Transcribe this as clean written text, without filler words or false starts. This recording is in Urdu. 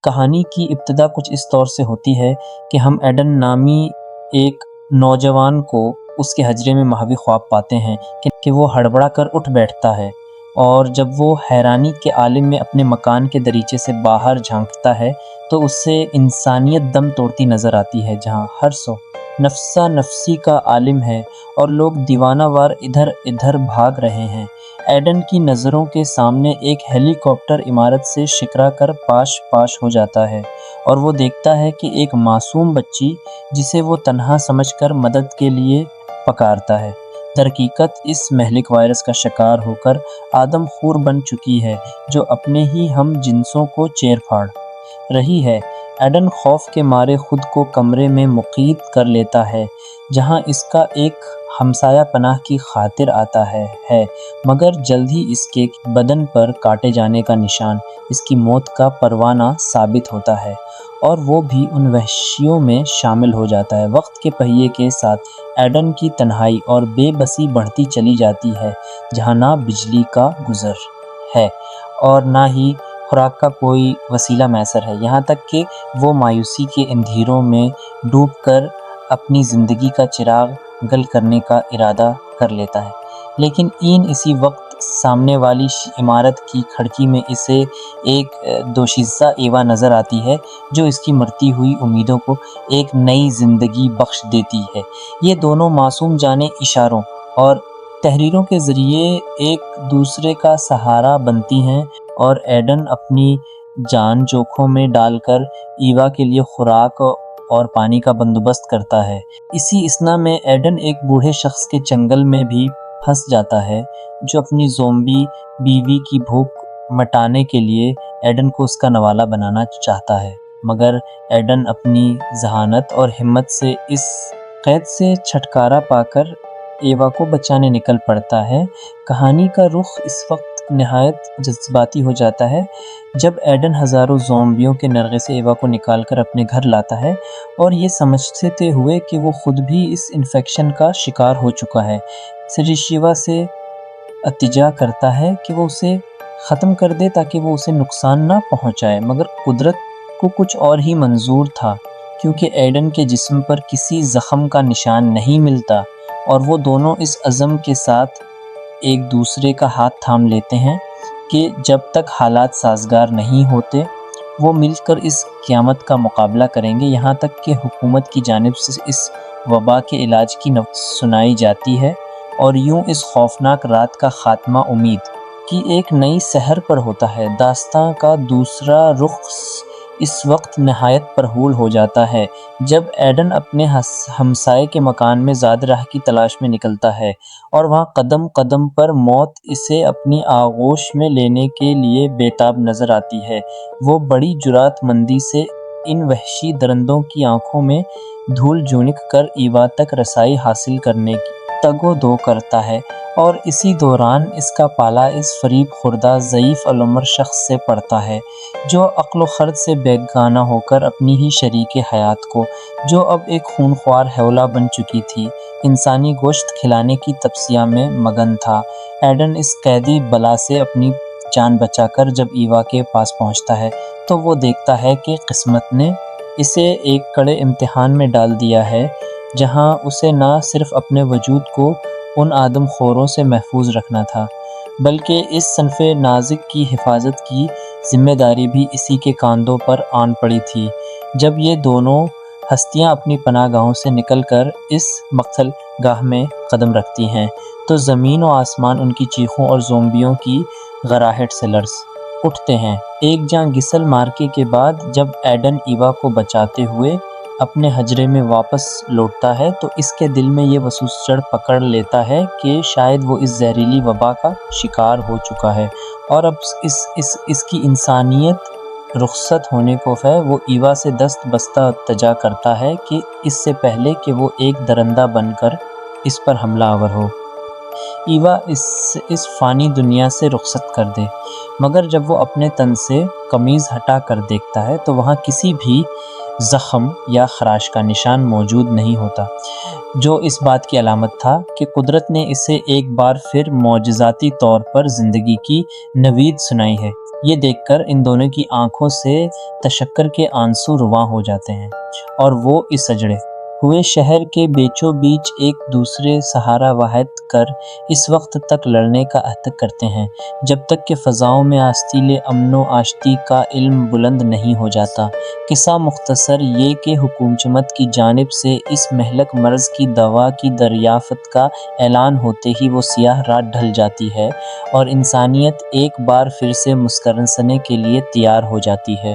کہانی کی ابتدا کچھ اس طور سے ہوتی ہے کہ ہم ایڈن نامی ایک نوجوان کو اس کے حجرے میں محوی خواب پاتے ہیں کہ وہ ہڑبڑا کر اٹھ بیٹھتا ہے، اور جب وہ حیرانی کے عالم میں اپنے مکان کے دریچے سے باہر جھانکتا ہے تو اس سے انسانیت دم توڑتی نظر آتی ہے، جہاں ہر سو نفسا نفسی کا عالم ہے اور لوگ دیوانہ وار ادھر ادھر بھاگ رہے ہیں۔ ایڈن کی نظروں کے سامنے ایک ہیلی کاپٹر عمارت سے شکرا کر پاش پاش ہو جاتا ہے، اور وہ دیکھتا ہے کہ ایک معصوم بچی جسے وہ تنہا سمجھ کر مدد کے لیے پکارتا ہے، درحقیقت اس مہلک وائرس کا شکار ہو کر آدم خور بن چکی ہے جو اپنے ہی ہم جنسوں کو چیر پھاڑ رہی ہے۔ ایڈن خوف کے مارے خود کو کمرے میں مقید کر لیتا ہے جہاں اس کا ایک ہمسایہ پناہ کی خاطر آتا ہے مگر جلد ہی اس کے بدن پر کاٹے جانے کا نشان اس کی موت کا پروانہ ثابت ہوتا ہے، اور وہ بھی ان وحشیوں میں شامل ہو جاتا ہے۔ وقت کے پہیے کے ساتھ ایڈن کی تنہائی اور بے بسی بڑھتی چلی جاتی ہے، جہاں نہ بجلی کا گزر ہے اور نہ ہی خوراک کا کوئی وسیلہ میسر ہے، یہاں تک کہ وہ مایوسی کے اندھیروں میں ڈوب کر اپنی زندگی کا چراغ گل کرنے کا ارادہ کر لیتا ہے۔ لیکن اسی وقت سامنے والی عمارت کی کھڑکی میں اسے ایک دوشیزہ ایوا نظر آتی ہے جو اس کی مرتی ہوئی امیدوں کو ایک نئی زندگی بخش دیتی ہے۔ یہ دونوں معصوم جانیں اشاروں اور تحریروں کے ذریعے ایک دوسرے کا سہارا بنتی ہیں، اور ایڈن اپنی جان جوکھوں میں ڈال کر ایوا کے لیے خوراک اور پانی کا بندوبست کرتا ہے۔ اسی اثنا میں ایڈن ایک بوڑھے شخص کے چنگل میں بھی پھنس جاتا ہے جو اپنی زومبی بیوی کی بھوک مٹانے کے لیے ایڈن کو اس کا نوالا بنانا چاہتا ہے، مگر ایڈن اپنی ذہانت اور ہمت سے اس قید سے چھٹکارا پا کر ایوا کو بچانے نکل پڑتا ہے۔ کہانی کا رخ اس وقت نہایت جذباتی ہو جاتا ہے جب ایڈن ہزاروں زومبیوں کے نرغے سے ایوا کو نکال کر اپنے گھر لاتا ہے، اور یہ سمجھتے ہوئے کہ وہ خود بھی اس انفیکشن کا شکار ہو چکا ہے، سریشیوا سے التجا کرتا ہے کہ وہ اسے ختم کر دے تاکہ وہ اسے نقصان نہ پہنچائے، مگر قدرت کو کچھ اور ہی منظور تھا، کیونکہ ایڈن کے جسم پر کسی زخم کا نشان نہیں ملتا، اور وہ دونوں اس عزم کے ساتھ ایک دوسرے کا ہاتھ تھام لیتے ہیں کہ جب تک حالات سازگار نہیں ہوتے وہ مل کر اس قیامت کا مقابلہ کریں گے، یہاں تک کہ حکومت کی جانب سے اس وبا کے علاج کی نوبت سنائی جاتی ہے، اور یوں اس خوفناک رات کا خاتمہ امید کی ایک نئی سحر پر ہوتا ہے۔ داستاں کا دوسرا رخ اس وقت نہایت پرہول ہو جاتا ہے جب ایڈن اپنے ہمسائے کے مکان میں زاد راہ کی تلاش میں نکلتا ہے، اور وہاں قدم قدم پر موت اسے اپنی آغوش میں لینے کے لیے بےتاب نظر آتی ہے۔ وہ بڑی جرات مندی سے ان وحشی درندوں کی آنکھوں میں دھول جونک کر ایوا تک رسائی حاصل کرنے کی تگ و دو کرتا ہے، اور اسی دوران اس کا پالا اس فریب خوردہ ضعیف العمر شخص سے پڑتا ہے جو عقل و خرد سے بیگانہ ہو کر اپنی ہی شریک حیات کو، جو اب ایک خونخوار ہیولا بن چکی تھی، انسانی گوشت کھلانے کی تپسیہ میں مگن تھا۔ ایڈن اس قیدی بلا سے اپنی جان بچا کر جب ایوا کے پاس پہنچتا ہے تو وہ دیکھتا ہے کہ قسمت نے اسے ایک کڑے امتحان میں ڈال دیا ہے، جہاں اسے نہ صرف اپنے وجود کو ان آدم خوروں سے محفوظ رکھنا تھا، بلکہ اس صنف نازک کی حفاظت کی ذمہ داری بھی اسی کے کاندھوں پر آن پڑی تھی۔ جب یہ دونوں ہستیاں اپنی پناہ گاہوں سے نکل کر اس مقتل گاہ میں قدم رکھتی ہیں تو زمین و آسمان ان کی چیخوں اور زومبیوں کی غراہٹ سے لرز اٹھتے ہیں۔ ایک جاں گسل مارکے کے بعد جب ایڈن ایوا کو بچاتے ہوئے اپنے حجرے میں واپس لوٹتا ہے تو اس کے دل میں یہ وسوسہ پکڑ لیتا ہے کہ شاید وہ اس زہریلی وبا کا شکار ہو چکا ہے، اور اب اس کی انسانیت رخصت ہونے کو ہے۔ وہ ایوا سے دست بستہ التجا کرتا ہے کہ اس سے پہلے کہ وہ ایک درندہ بن کر اس پر حملہ آور ہو، ایوا اس فانی دنیا سے رخصت کر دے، مگر جب وہ اپنے تن سے قمیض ہٹا کر دیکھتا ہے تو وہاں کسی بھی زخم یا خراش کا نشان موجود نہیں ہوتا، جو اس بات کی علامت تھا کہ قدرت نے اسے ایک بار پھر معجزاتی طور پر زندگی کی نوید سنائی ہے۔ یہ دیکھ کر ان دونوں کی آنکھوں سے تشکر کے آنسو رواں ہو جاتے ہیں اور وہ اس سجڑے ہوئے شہر کے بیچوں بیچ ایک دوسرے سہارا واحد کر اس وقت تک لڑنے کا عہد کرتے ہیں جب تک کہ فضاؤں میں آستیل امن و آشتی کا علم بلند نہیں ہو جاتا۔ قصہ مختصر یہ کہ حکومت کی جانب سے اس مہلک مرض کی دوا کی دریافت کا اعلان ہوتے ہی وہ سیاہ رات ڈھل جاتی ہے اور انسانیت ایک بار پھر سے مسکرانے کے لیے تیار ہو جاتی ہے۔